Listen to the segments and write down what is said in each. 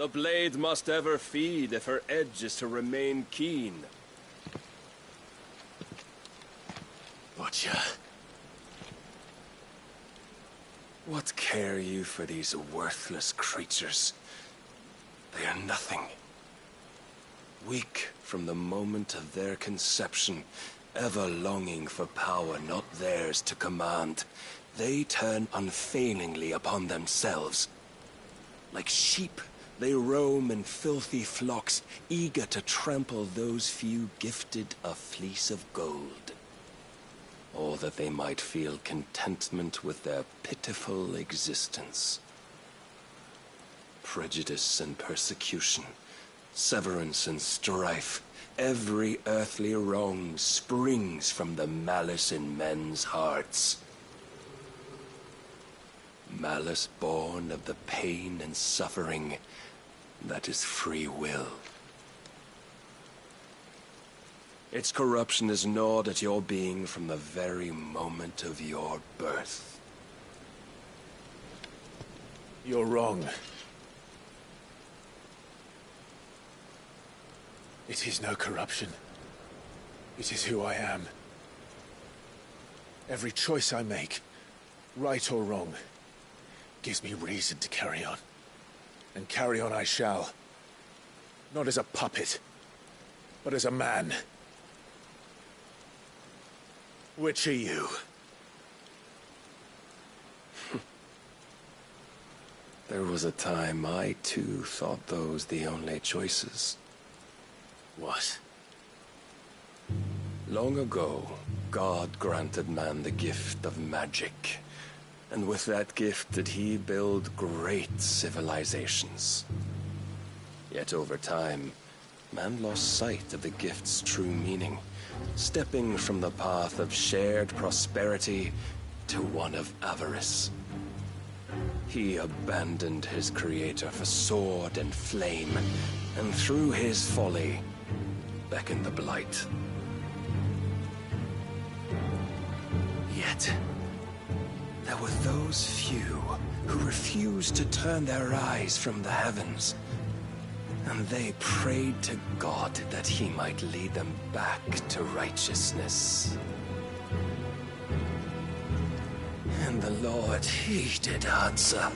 The blade must ever feed if her edge is to remain keen. Butcher. What care you for these worthless creatures? They are nothing. Weak from the moment of their conception, ever longing for power not theirs to command, they turn unfailingly upon themselves. Like sheep, they roam in filthy flocks, eager to trample those few gifted a fleece of gold. Or that they might feel contentment with their pitiful existence. Prejudice and persecution, severance and strife, every earthly wrong springs from the malice in men's hearts. Malice born of the pain and suffering that is free will. Its corruption is gnawed at your being from the very moment of your birth. You're wrong. It is no corruption. It is who I am. Every choice I make, right or wrong, gives me reason to carry on. And carry on I shall. Not as a puppet, but as a man. Which are you? There was a time I too thought those the only choices. What? Long ago, God granted man the gift of magic. And with that gift did he build great civilizations. Yet over time, man lost sight of the gift's true meaning, stepping from the path of shared prosperity to one of avarice. He abandoned his creator for sword and flame, and through his folly, beckoned the blight. Yet, there were those few who refused to turn their eyes from the heavens, and they prayed to God that he might lead them back to righteousness. And the Lord, he did answer.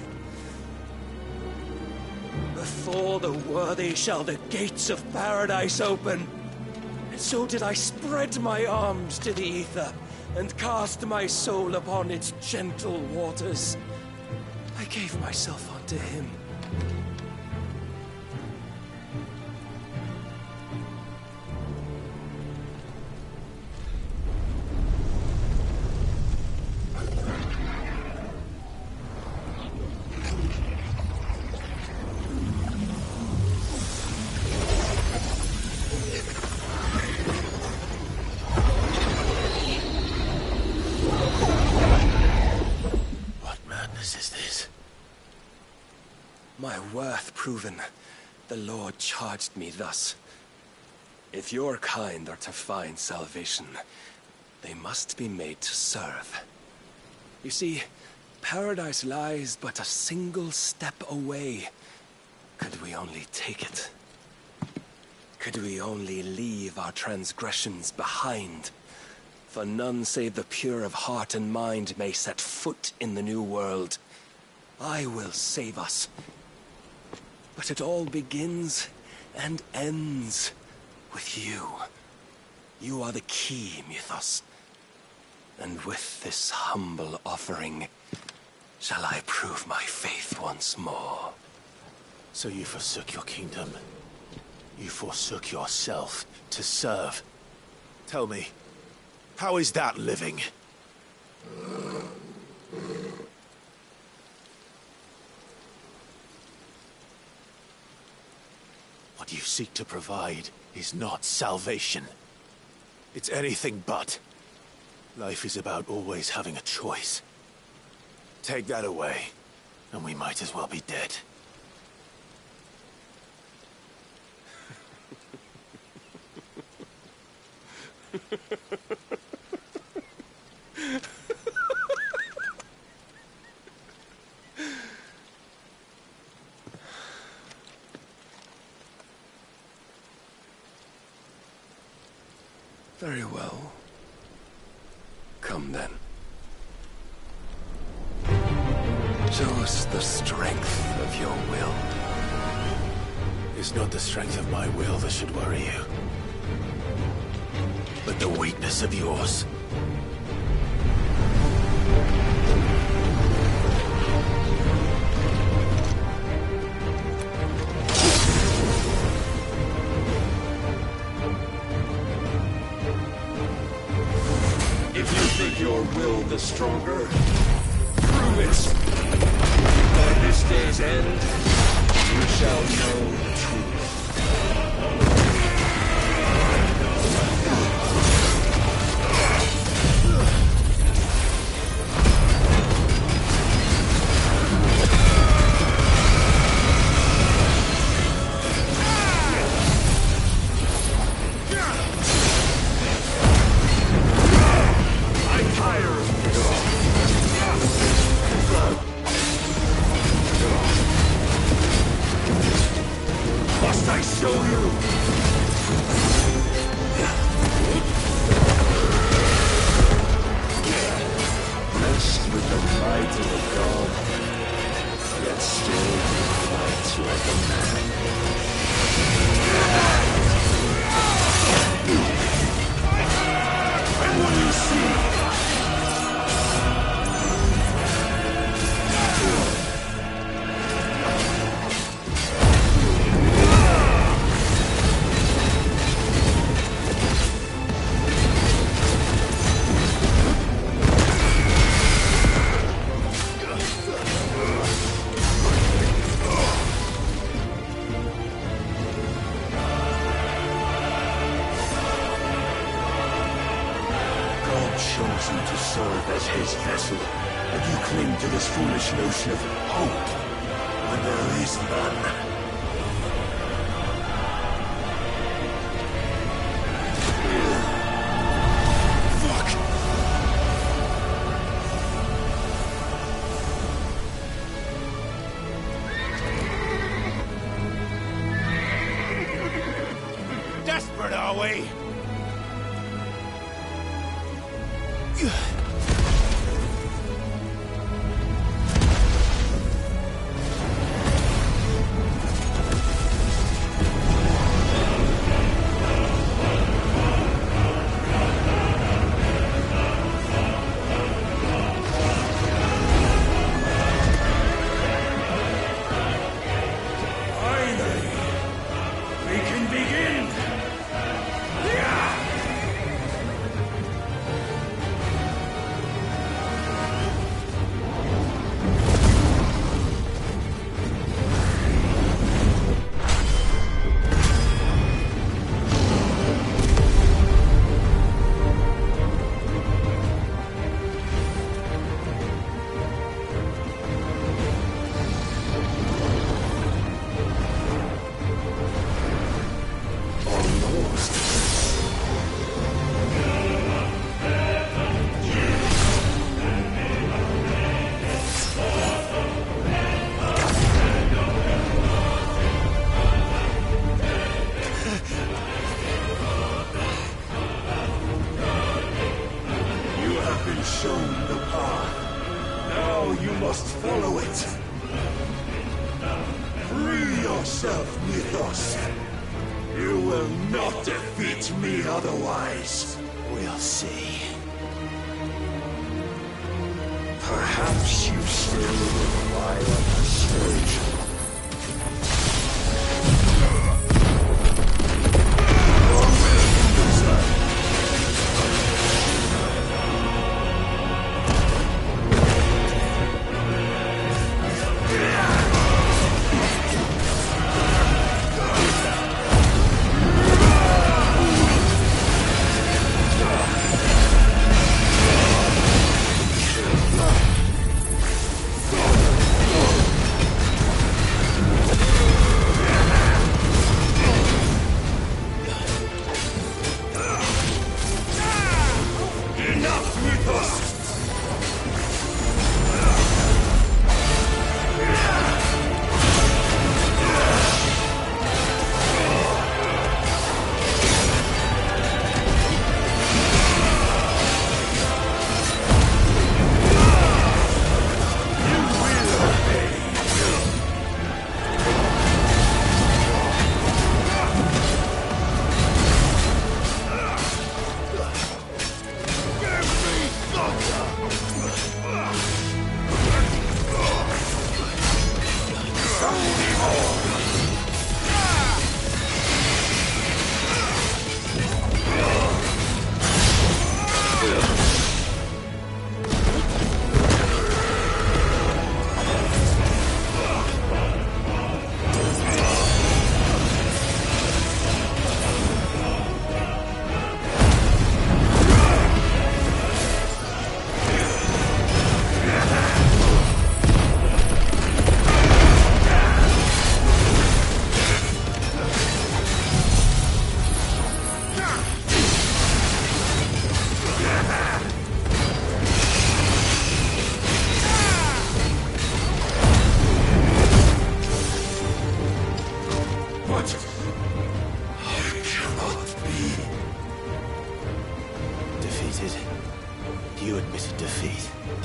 Before the worthy shall the gates of paradise open. And so did I spread my arms to the ether, and cast my soul upon its gentle waters. I gave myself unto him. My worth proven, the Lord charged me thus. If your kind are to find salvation, they must be made to serve. You see, paradise lies but a single step away. Could we only take it? Could we only leave our transgressions behind? For none save the pure of heart and mind may set foot in the new world. I will save us. But it all begins and ends with you. You are the key, Mythos. And with this humble offering, shall I prove my faith once more. So you forsook your kingdom. You forsook yourself to serve. Tell me, how is that living? What you seek to provide is not salvation. It's anything but. Life is about always having a choice. Take that away, and we might as well be dead. Very well. Come then. Show us the strength of your will. It's not the strength of my will that should worry you, but the weakness of yours. If you think your will the stronger, prove it. By this day's end, you shall know the truth. Chose you to serve as his vessel, and you cling to this foolish notion of hope when there is none. Fuck! Desperate, are we? Shown the path. Now you must follow it. Free yourself, Mythos. You will not defeat me otherwise. We'll see. Perhaps you still require persuasion.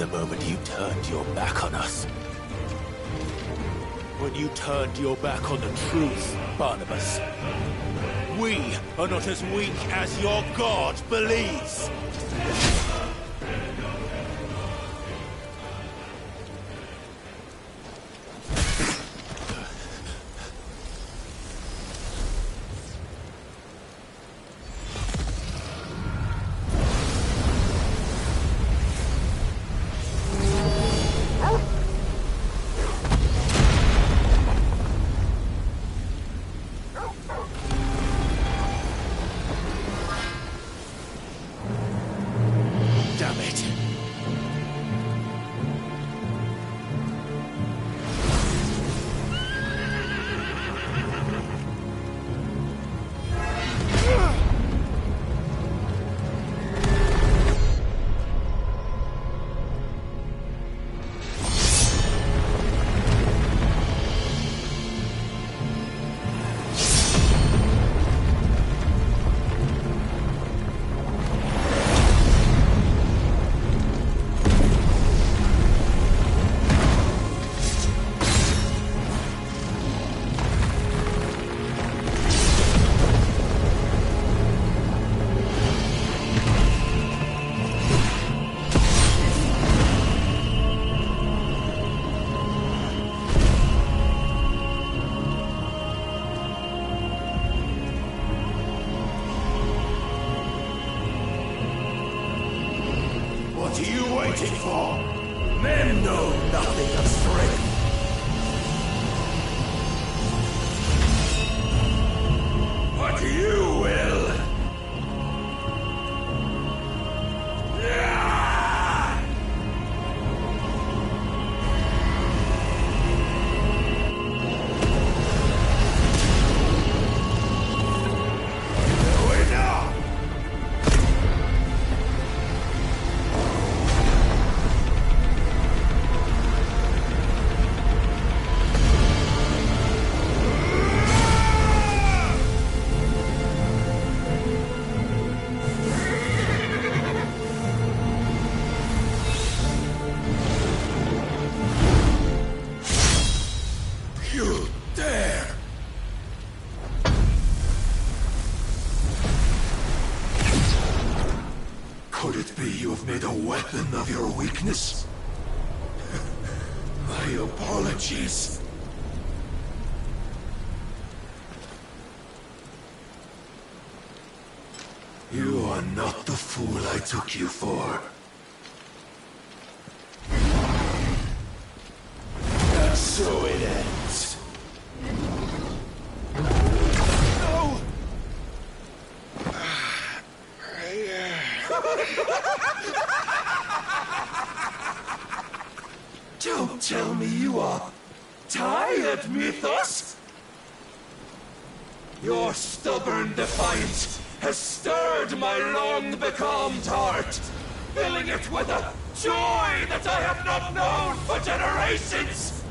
the moment you turned your back on us. When you turned your back on the truth, Barnabas. We are not as weak as your god believes. What are you waiting for? Men know nothing of strength. But you will. You dare! Could it be you have made a weapon of your weakness? My apologies. You are not the fool I took you for. And so it ends. No! Don't tell me you are tired, Mythos! Your stubborn defiance has stirred my long-becalmed heart, filling it with a joy that I have not known for generations!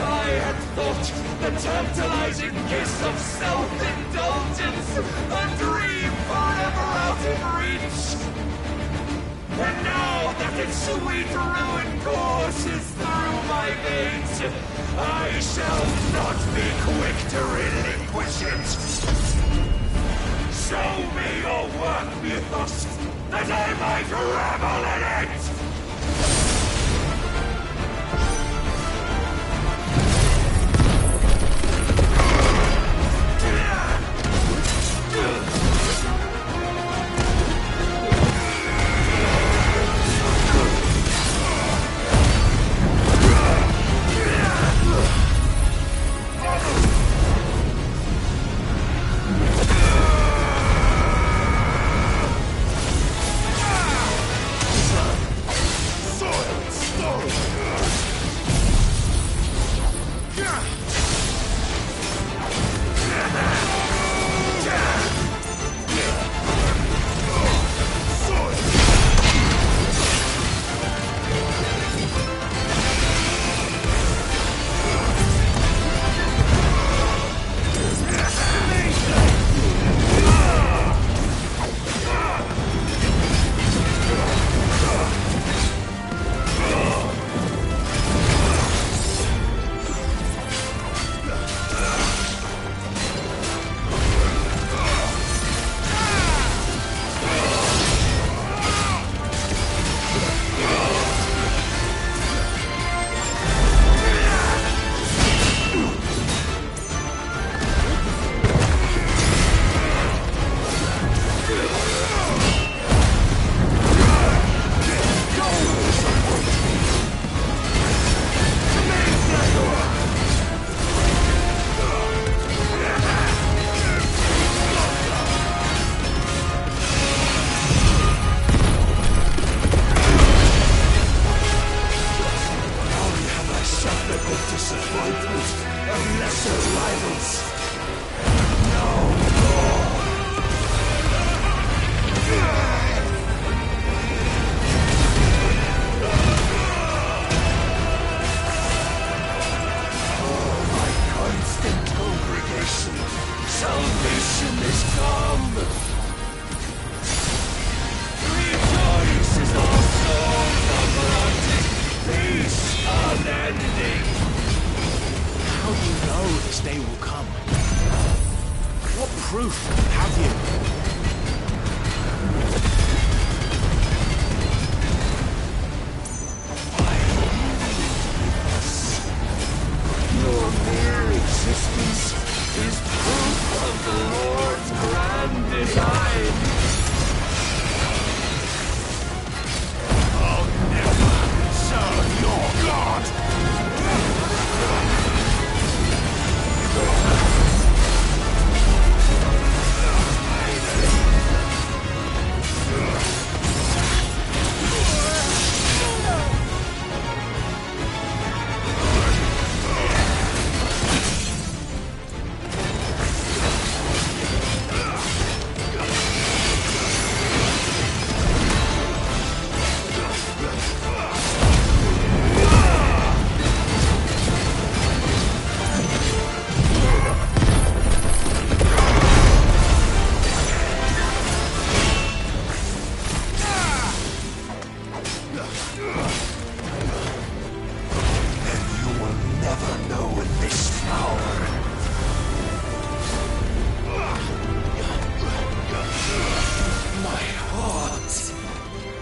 I had thought the tantalizing kiss of self-indulgence a dream forever out of reach. And now that its sweet ruin courses through my veins, I shall not be quick to relinquish it. Show me your work, Mythos, that I might revel in it!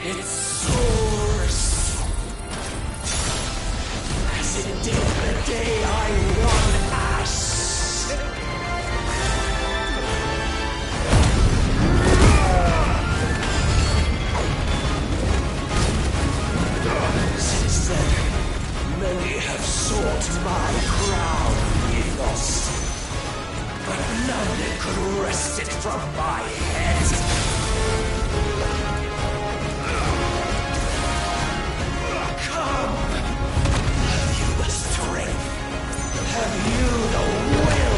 its source, as it did the day I won Ash. Since then, many have sought my crown, Ethos, but none could wrest it from my head. Have you the will?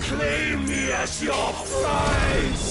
Claim me as your prize!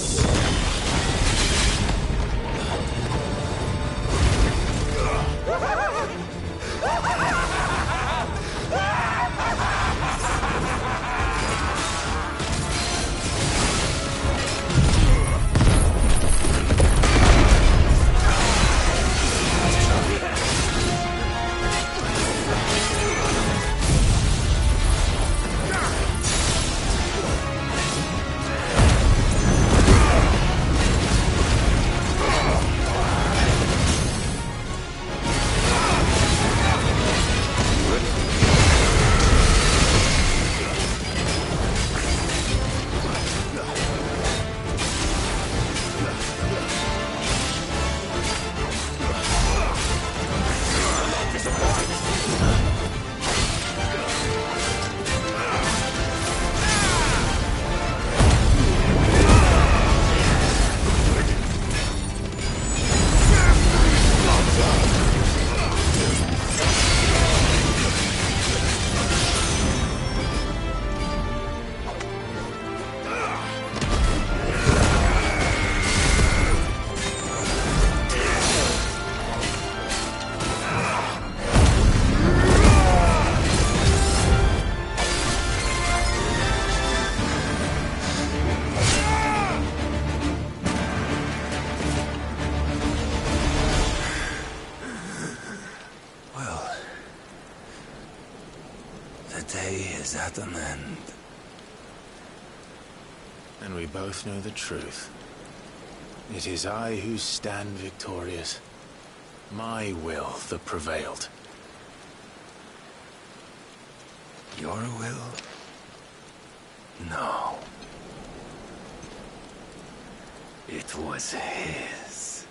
Is at an end. And we both know the truth. It is I who stand victorious. My will that prevailed. Your will? No. It was his.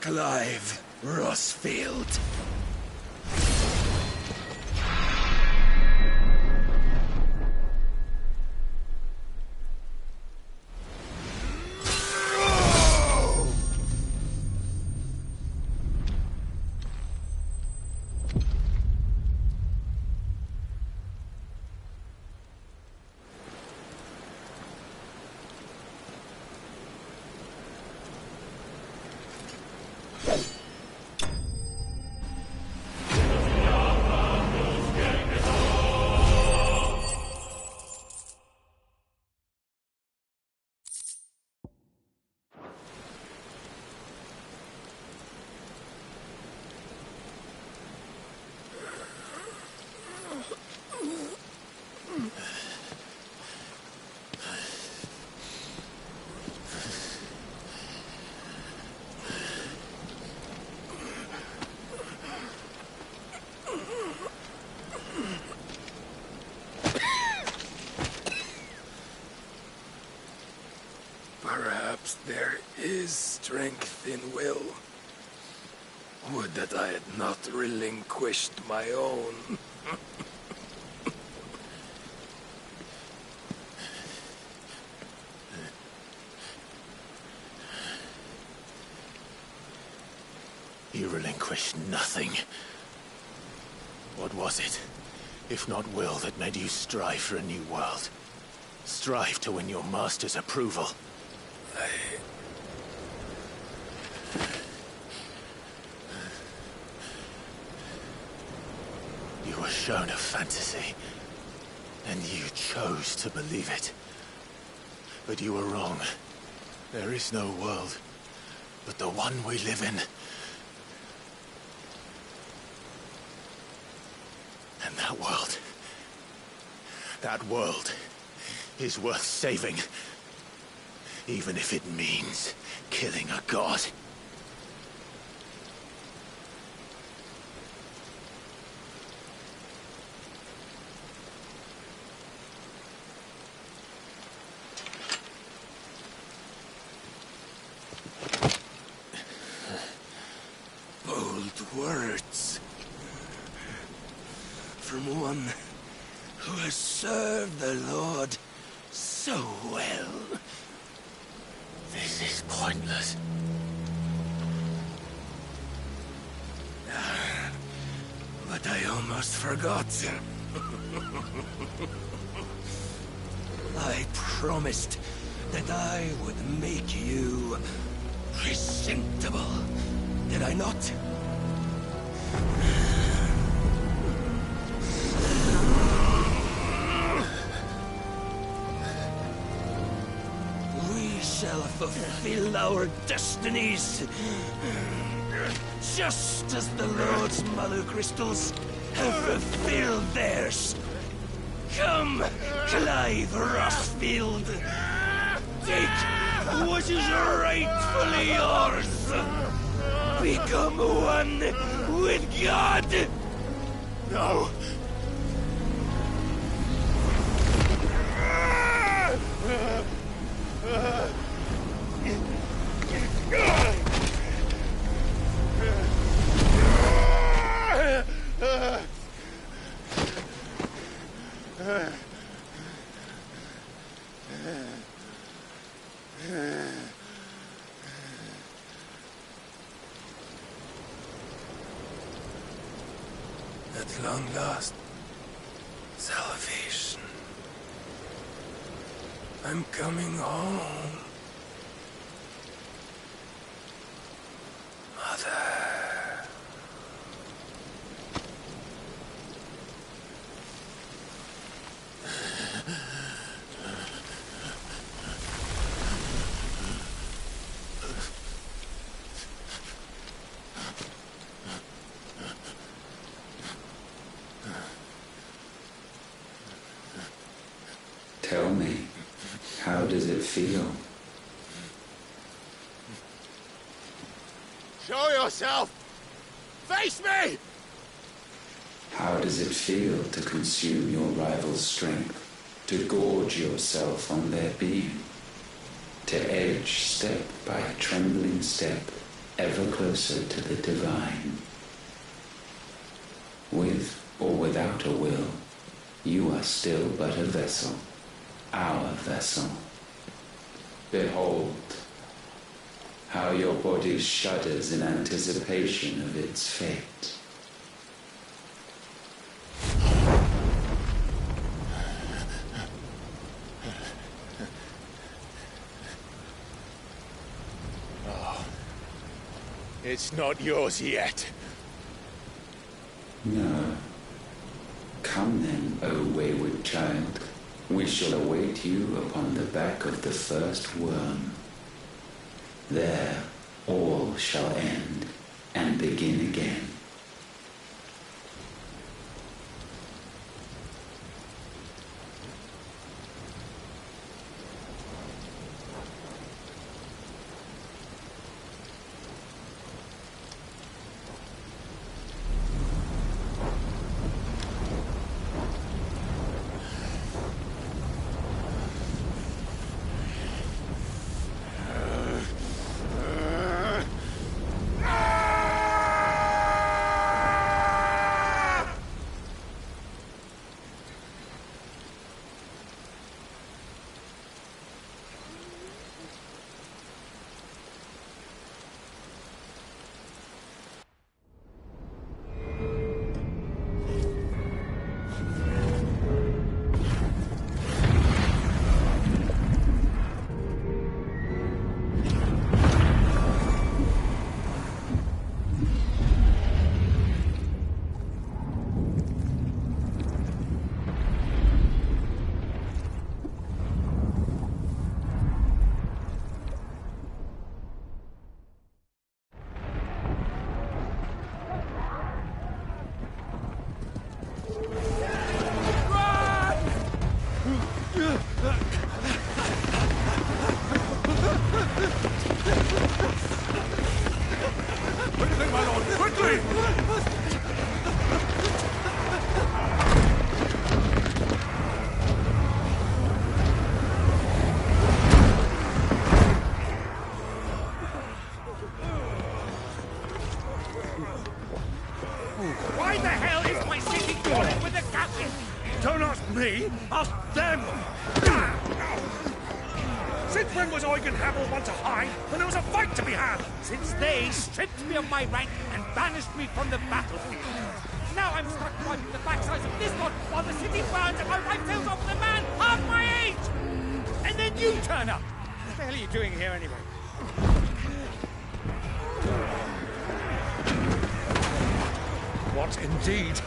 Clive Rossfield. There is strength in will. Would that I had not relinquished my own. You relinquished nothing. What was it, if not will, that made you strive for a new world? Strive to win your master's approval? shown a fantasy, and you chose to believe it. But you were wrong. There is no world but the one we live in. And that world is worth saving, even if it means killing a god. Bold words. From one who has served the Lord so well. This is pointless. But I almost forgot. I promised that I would make you presentable. Did I not? We shall fulfill our destinies, just as the Lord's Mallow crystals have fulfilled theirs. Come, Clive Rothfield. Take what is rightfully yours. Become one with God. No! At long last, salvation. I'm coming home. Mother. Tell me, how does it feel? Show yourself! Face me! How does it feel to consume your rival's strength, to gorge yourself on their being, to edge step by trembling step ever closer to the divine? With or without a will, you are still but a vessel, our vessel. Behold, how your body shudders in anticipation of its fate. It's not yours yet. No. Come then, O wayward child. We shall await you upon the back of the first worm. There all shall end and begin again. Why the hell is my city calling with the captain? Don't ask me, ask them! Since when was Eugen Hamel one to hide when there was a fight to be had? Since they stripped me of my rank and banished me from the battlefield. Now I'm stuck wiping the backsides of this one while the city burns and my wife tells off the man half my age! And then you turn up! What the hell are you doing here anyway? What indeed?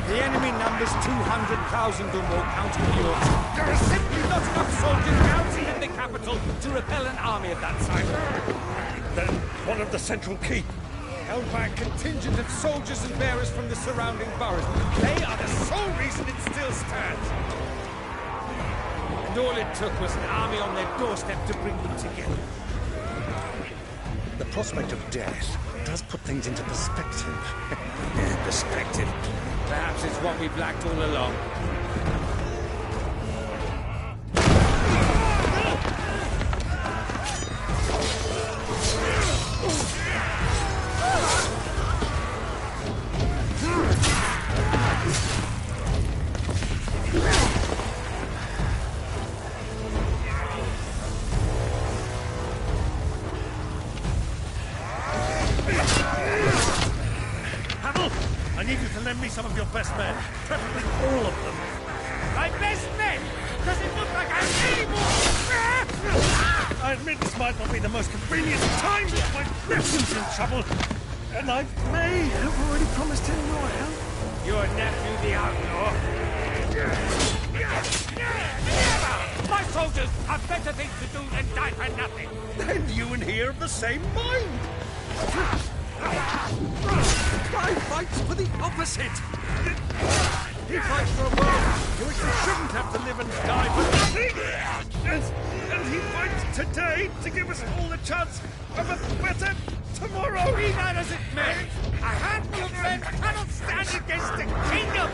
The enemy numbers 200,000 or more counting yours. There are simply not enough soldiers garrisoned in the capital to repel an army of that size. Then one of the central keep. Held by a contingent of soldiers and bearers from the surrounding boroughs. They are the sole reason it still stands. And all it took was an army on their doorstep to bring them together. The prospect of death does put things into perspective. Perspective. Perhaps it's what we've lacked all along. I need you to lend me some of your best men, preferably all of them. My best men! Does it look like I'm any more? I admit this might not be the most convenient time, but my nephew's in trouble, and I may have already promised him your help. Your nephew, the outlaw? Never! My soldiers have better things to do than die for nothing. Then you and he are of the same mind. I fights for the opposite. He fights for a world in which we shouldn't have to live and die for nothing. And he fights today to give us all the chance of a better tomorrow. Be that as it may, a handful of men cannot stand against the kingdom.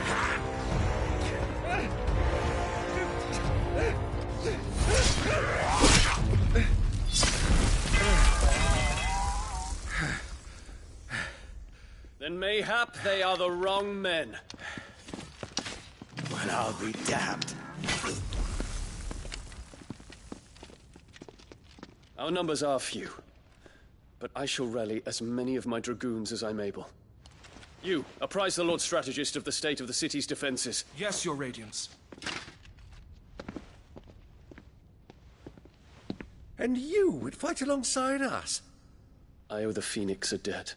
Then mayhap they are the wrong men. Well, I'll be damned. Our numbers are few, but I shall rally as many of my dragoons as I'm able. You, apprise the Lord Strategist of the state of the city's defenses. Yes, Your Radiance. And you would fight alongside us? I owe the Phoenix a debt.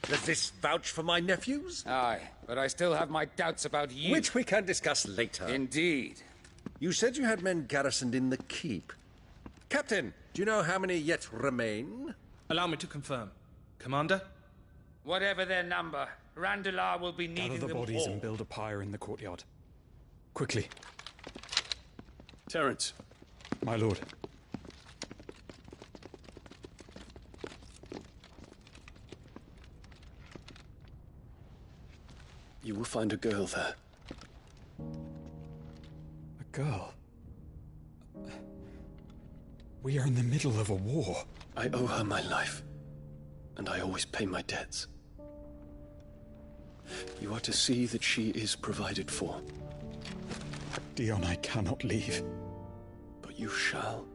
Does this vouch for my nephews? Aye, but I still have my doubts about you. Which we can discuss later. Indeed. You said you had men garrisoned in the keep. Captain, do you know how many yet remain? Allow me to confirm. Commander? Whatever their number, Randalar will be needing Gather the them bodies all. and build a pyre in the courtyard. Quickly, Terence, my lord. you will find a girl there. A girl. We are in the middle of a war. I owe her my life, and I always pay my debts. You are to see that she is provided for. Dion, I cannot leave. But you shall.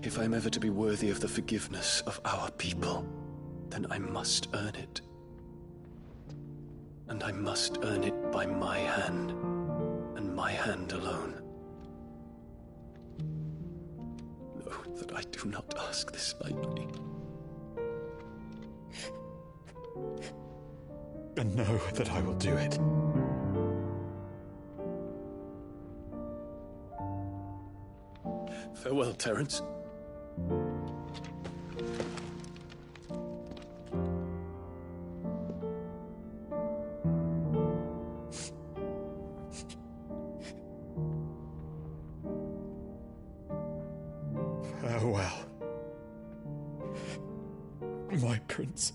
If I am ever to be worthy of the forgiveness of our people, then I must earn it. And I must earn it by my hand, and my hand alone. Know that I do not ask this lightly. And know that I will do it. Farewell, Terence. Farewell, my prince.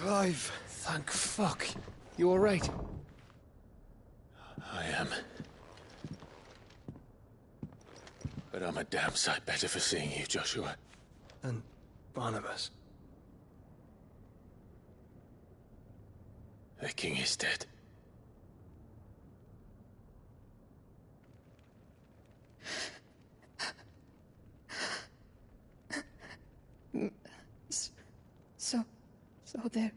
Clive. Thank fuck. You alright? I am. But I'm a damn sight better for seeing you, Joshua. And Barnabas. The king is dead. So they're